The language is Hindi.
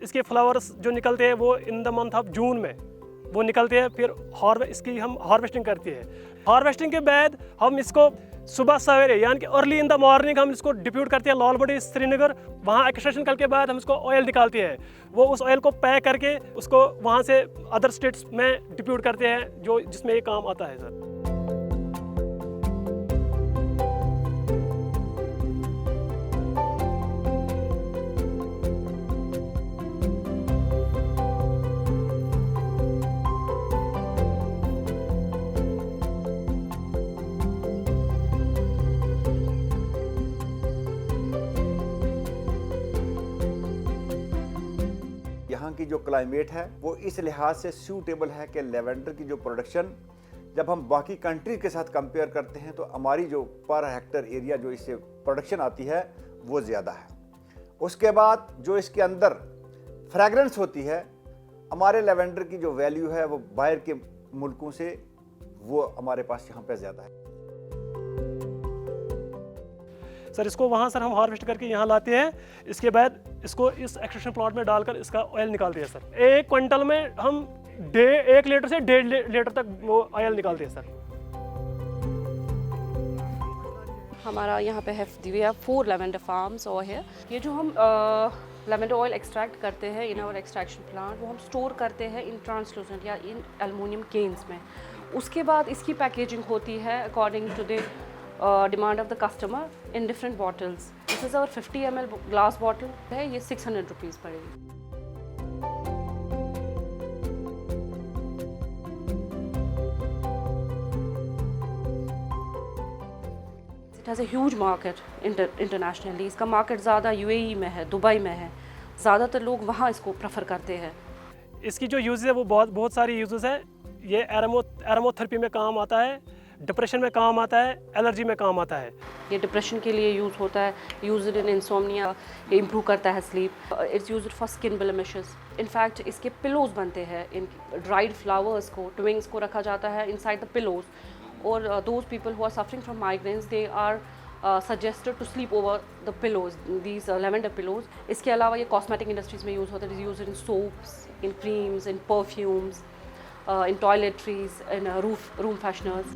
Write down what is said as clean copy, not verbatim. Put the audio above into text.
इसके फ्लावर्स जो निकलते हैं वो in the month of June में वो निकलते हैं। फिर इसकी हम हार्वेस्टिंग करते हैं। हार्वेस्टिंग के बाद हम इसको सुबह सवेरे यानी कि अर्ली इन द मॉर्निंग हम इसको डिप्यूट करते हैं लाल बड़ी श्रीनगर। वहाँ एक्सट्रैक्शन करने के बाद हम इसको ऑयल निकालते हैं। वो उस ऑयल को पैक करके उसको वहाँ से अदर स्टेट्स में डिप्यूट करते हैं जो जिसमें ये काम आता है सर। यहाँ की जो क्लाइमेट है वो इस लिहाज से सूटेबल है कि लेवेंडर की जो प्रोडक्शन जब हम बाकी कंट्री के साथ कंपेयर करते हैं तो हमारी जो पर हेक्टर एरिया जो इससे प्रोडक्शन आती है वो ज़्यादा है। उसके बाद जो इसके अंदर फ्रेगरेंस होती है, हमारे लेवेंडर की जो वैल्यू है वो बाहर के मुल्कों से वो हमारे पास यहाँ पे ज़्यादा है। सर इसको वहाँ सर हम हार्वेस्ट करके यहाँ लाते हैं। इसके बाद इसको इस एक्सट्रैक्शन प्लांट में डालकर इसका ऑयल निकालते हैं सर। 1 क्विंटल में हम 1 लीटर से 1.5 लीटर तक वो ऑयल निकालते हैं सर। हमारा यहाँ पे है वी हैव 4 लेवेंडर फार्म्स और है। ये जो हम लेवेंडर ऑयल एक्सट्रैक्ट करते हैं इन आवर एक्सट्रैक्शन प्लांट वो हम स्टोर करते हैं इन ट्रांसलूसेंट या इन एल्युमिनियम केन्स में। उसके बाद इसकी पैकेजिंग होती है according to the demand of the customer in different bottles. This is our 50 ml glass bottle है, ये 600 rupees पड़ेगी। It has a huge market internationally. इसका मार्केट ज़्यादा UAE में है, दुबई में है। ज़्यादातर लोग वहाँ इसको प्रेफर करते हैं। इसकी जो यूज़ है वो बहुत सारी यूज़ेस है। ये एरोमोथेरेपी में काम आता है, डिप्रेशन में काम आता है, एलर्जी में काम आता है। ये डिप्रेशन के लिए यूज़ होता है, यूज इन इंसोम्निया, ये इम्प्रूव करता है sleep. It's used for skin blemishes. In fact इसके पिलोज बनते हैं। इन ड्राइड फ्लावर्स को, ट्विंग्स को रखा जाता है इनसाइड द पिलोज। और those people who are suffering from migraines they are suggested to sleep over the pillows, these lavender pillows. इसके अलावा ये कॉस्मेटिक इंडस्ट्रीज में यूज़ होता है। Use in soaps, in creams, in perfumes, in toiletries, in room fresheners.